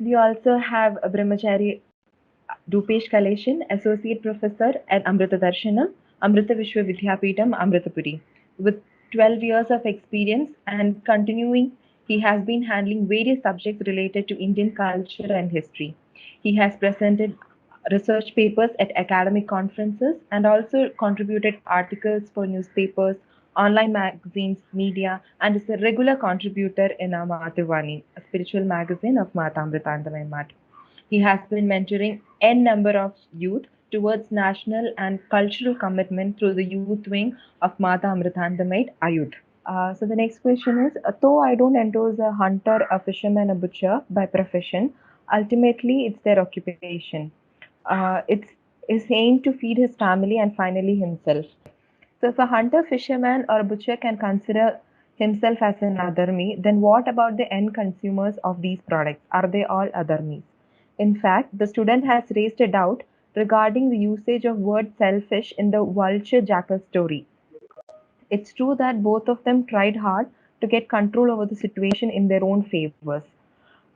We also have Brahmachari Rupesh Kaleshan, Associate Professor at Amrita Darshana, Amrita Vishwa Vidyapeetham, Amritapuri. With 12 years of experience and continuing, he has been handling various subjects related to Indian culture and history. He has presented research papers at academic conferences and also contributed articles for newspapers, online magazines, media, and is a regular contributor in Mathurvani, a spiritual magazine of Mata Amritandamai Mat. He has been mentoring n number of youth towards national and cultural commitment through the youth wing of Mata Amrithandamait Ayudh. So the next question is, though I don't endorse a hunter, a fisherman, a butcher by profession, ultimately it's their occupation. It's his aim to feed his family and finally himself. So if a hunter, fisherman, or a butcher can consider himself as an adharmi, then what about the end consumers of these products? Are they all adharmis? In fact, the student has raised a doubt regarding the usage of word selfish in the vulture jackal story. It's true that both of them tried hard to get control over the situation in their own favors.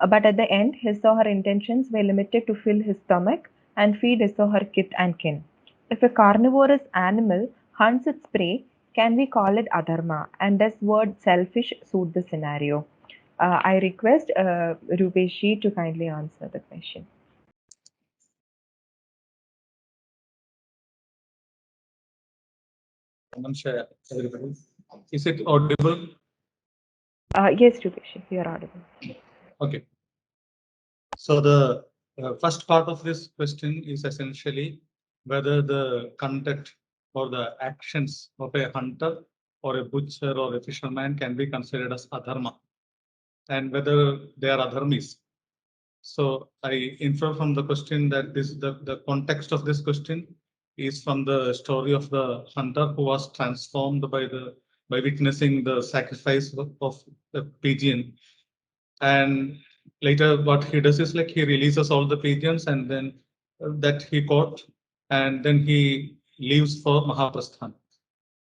But at the end, his or her intentions were limited to fill his stomach and feed his or her kith and kin. If a carnivorous animal hunts its prey, can we call it adharma? And does word selfish suit the scenario? I request Rupeshi to kindly answer the question. Namaskar, everybody. Is it audible? Yes, Rupeshi, you are audible. Okay. So the first part of this question is essentially whether the conduct or the actions of a hunter or a butcher or a fisherman can be considered as adharma, and whether they are adharmis. So I infer from the question that the context of this question is from the story of the hunter who was transformed by witnessing the sacrifice of the pigeon. And later what he does is like he releases all the pigeons and then that he caught, and then he leaves for Mahaprasthan.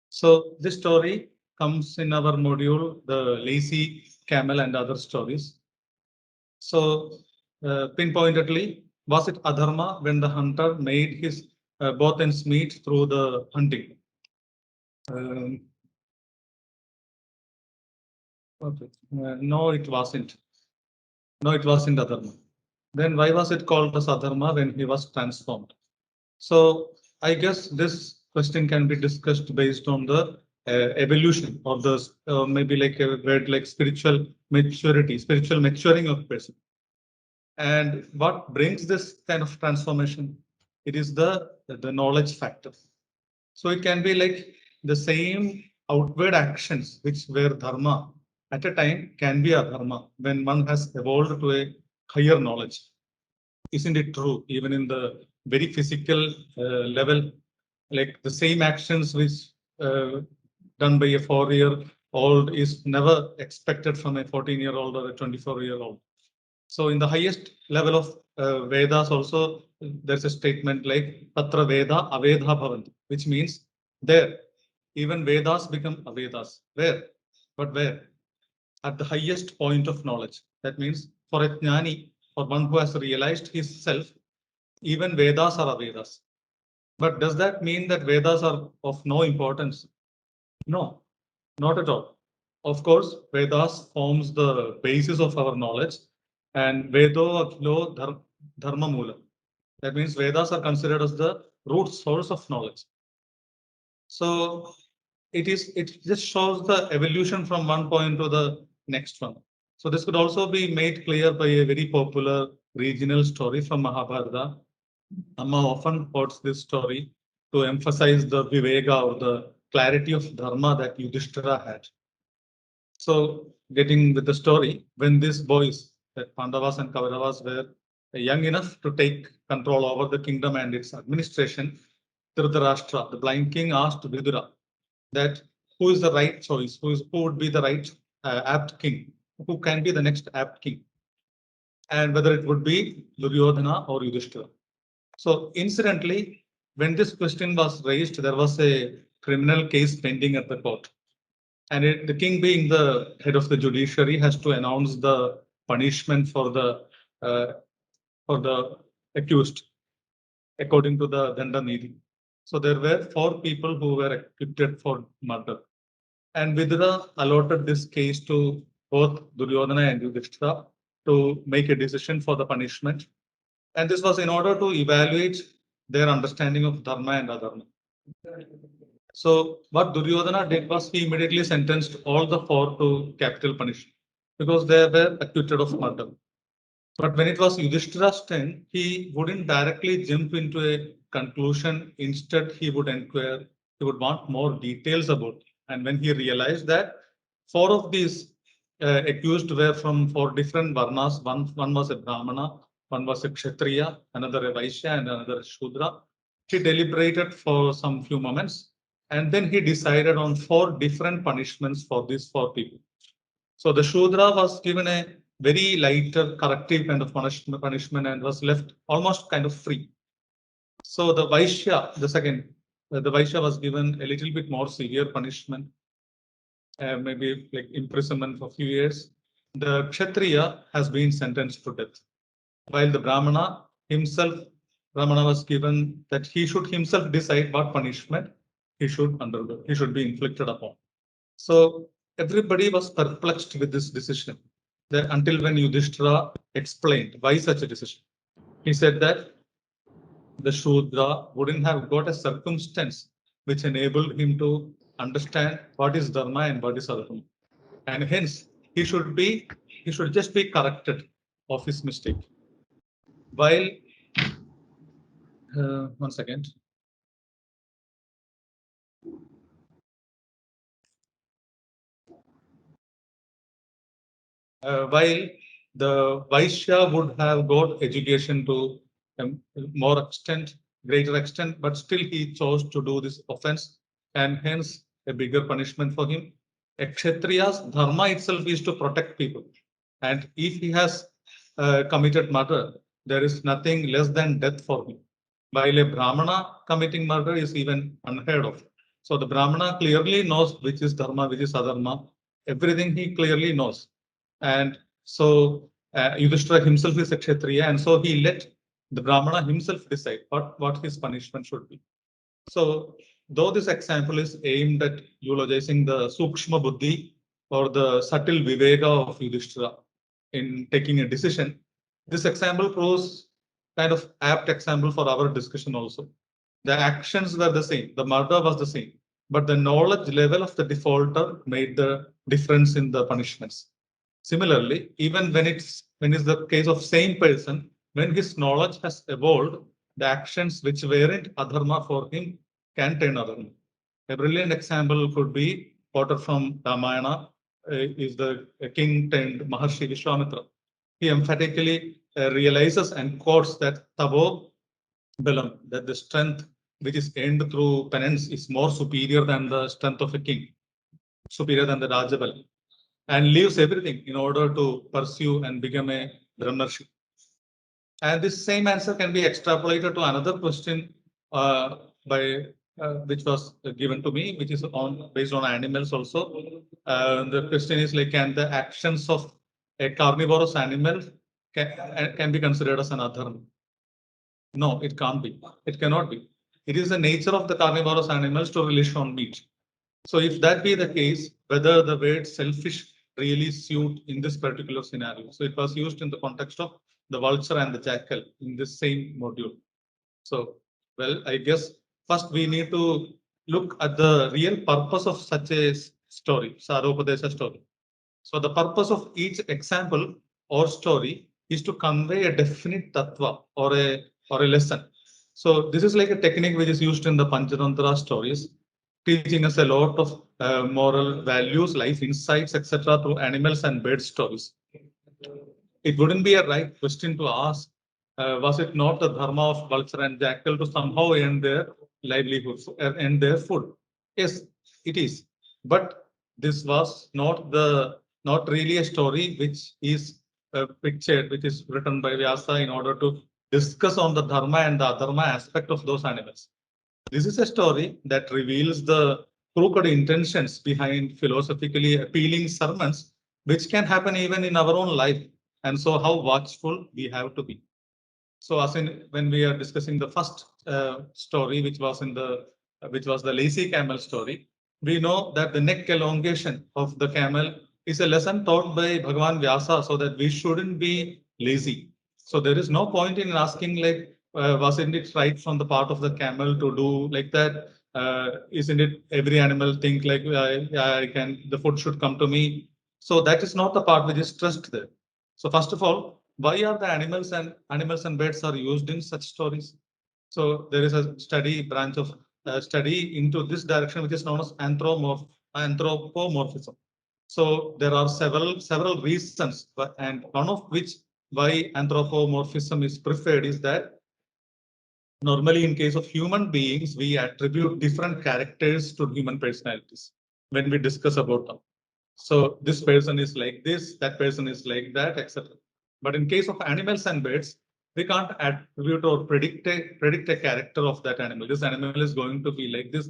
So this story comes in our module, the lazy camel and other stories. So pinpointedly, was it adharma when the hunter made his both ends meet through the hunting? Um, okay. No, it wasn't. No, it wasn't adharma. Then why was it called as adharma when he was transformed? So I guess this question can be discussed based on the evolution or the maybe like a word like spiritual maturity, spiritual maturing of person. And what brings this kind of transformation? It is the knowledge factor. So it can be like the same outward actions which were dharma at a time can be adharma when one has evolved to a higher knowledge. Isn't it true? Even in the very physical level, like the same actions which uh, done by a 4-year old is never expected from a 14-year-old or a 24-year-old. So in the highest level of Vedas also, there's a statement like Tatra Veda Avedha Bhavanti, which means there, even Vedas become Avedas. Where? But where? At the highest point of knowledge. That means for a jnani, for one who has realized his self, even Vedas are Avedas. But does that mean that Vedas are of no importance? No, not at all. Of course, Vedas forms the basis of our knowledge, and Vedo Akhilo Dharma Mula. That means Vedas are considered as the root source of knowledge. So it just shows the evolution from one point to the next one. So this could also be made clear by a very popular regional story from Mahabharata. Amma often quotes this story to emphasize the viveka or the clarity of dharma that Yudhishthira had. So, getting with the story, when these boys, that Pandavas and Kauravas, were young enough to take control over the kingdom and its administration, Dhritarashtra, the blind king, asked Vidura that who is the right choice, who would be the right apt king, who can be the next apt king, and whether it would be Duryodhana or Yudhishthira. So, incidentally, when this question was raised, there was a criminal case pending at the court. And the king, being the head of the judiciary, has to announce the punishment for the for the accused, according to the Danda Nidhi. So there were 4 people who were acquitted for murder. And Vidura allotted this case to both Duryodhana and Yudhishthira to make a decision for the punishment. And this was in order to evaluate their understanding of dharma and adharma. So what Duryodhana did was he immediately sentenced all the 4 to capital punishment because they were acquitted of murder. But when it was Yudhishthira's turn, he wouldn't directly jump into a conclusion. Instead, he would inquire, he would want more details about it. And when he realized that 4 of these accused were from 4 different varnas, one was a Brahmana, one was a Kshatriya, another a Vaishya, and another a Shudra, he deliberated for some few moments. And then he decided on 4 different punishments for these 4 people. So the Shudra was given a very lighter corrective kind of punishment and was left almost kind of free. So the Vaishya, the second, the Vaishya was given a little bit more severe punishment, maybe like imprisonment for a few years. The Kshatriya has been sentenced to death, while the Brahmana himself, Brahmana was given that he should himself decide what punishment he should undergo, he should be inflicted upon. So everybody was perplexed with this decision until when Yudhishthira explained why such a decision. He said that the Shudra wouldn't have got a circumstance which enabled him to understand what is dharma and what is adharma. And hence he should just be corrected of his mistake. While one second. While the Vaishya would have got education to more extent, greater extent, but still he chose to do this offense and hence a bigger punishment for him. A Kshatriya's dharma itself is to protect people. And if he has committed murder, there is nothing less than death for him. While a Brahmana committing murder is even unheard of. So the Brahmana clearly knows which is dharma, which is adharma. Everything he clearly knows. And so Yudhishthira himself is a Kshatriya, and so he let the Brahmana himself decide what his punishment should be. So though this example is aimed at eulogizing the Sukshma Buddhi or the subtle Viveka of Yudhishthira in taking a decision, this example proves kind of apt example for our discussion also. The actions were the same, the murder was the same, but the knowledge level of the defaulter made the difference in the punishments. Similarly, even when it's the case of same person, when his knowledge has evolved, the actions which weren't adharma for him can turn adharma. A brilliant example could be quoted from Ramayana, is the king turned Maharshi Vishwamitra. He emphatically realizes and quotes that Tabo Balam, that the strength which is earned through penance is more superior than the strength of a king, superior than the Rajabal, and leaves everything in order to pursue and become a Brahmarshi. And this same answer can be extrapolated to another question which was given to me, which is based on animals also. The question is like, can the actions of a carnivorous animal can be considered as an adharma? No, it can't be. It cannot be. It is the nature of the carnivorous animals to relish on meat. So if that be the case, whether the word selfish really suit in this particular scenario. So it was used in the context of the vulture and the jackal in this same module. So, well, I guess first we need to look at the real purpose of such a story, Saropadesha story. So the purpose of each example or story is to convey a definite tattva or a lesson. So this is like a technique which is used in the Panchatantra stories, teaching us a lot of moral values, life insights, etc. through animals and bird stories. It wouldn't be a right question to ask, was it not the dharma of vulture and jackal to somehow earn their livelihood, earn their food? Yes, it is. But this was not really a story which is pictured, which is written by Vyasa in order to discuss on the dharma and the adharma aspect of those animals. This is a story that reveals the crooked intentions behind philosophically appealing sermons, which can happen even in our own life. and so how watchful we have to be. So as in when we are discussing the first story, which was the lazy camel story, we know that the neck elongation of the camel is a lesson taught by Bhagavan Vyasa, so that we shouldn't be lazy. So there is no point in asking like, wasn't it right from the part of the camel to do like that? Isn't it every animal think like the food should come to me? So that is not the part which is stressed there. So first of all, why are the animals and birds are used in such stories? So there is a branch of study into this direction, which is known as anthropomorphism. So there are several reasons, and one of which why anthropomorphism is preferred is that normally in case of human beings, we attribute different characters to human personalities when we discuss about them. So this person is like this, that person is like that, etc. But in case of animals and birds, we can't attribute or predict a character of that animal. This animal is going to be like this.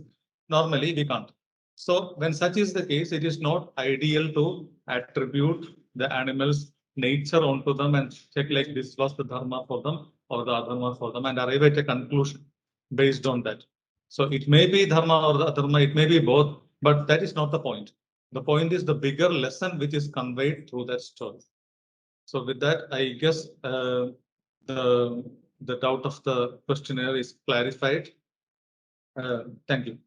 Normally, we can't. So when such is the case, it is not ideal to attribute the animal's nature onto them and check like this was the dharma for them or the adharma for them and arrive at a conclusion based on that. So it may be dharma or the adharma, it may be both, but that is not the point. The point is the bigger lesson which is conveyed through that story. So with that, I guess the doubt of the questionnaire is clarified. Thank you.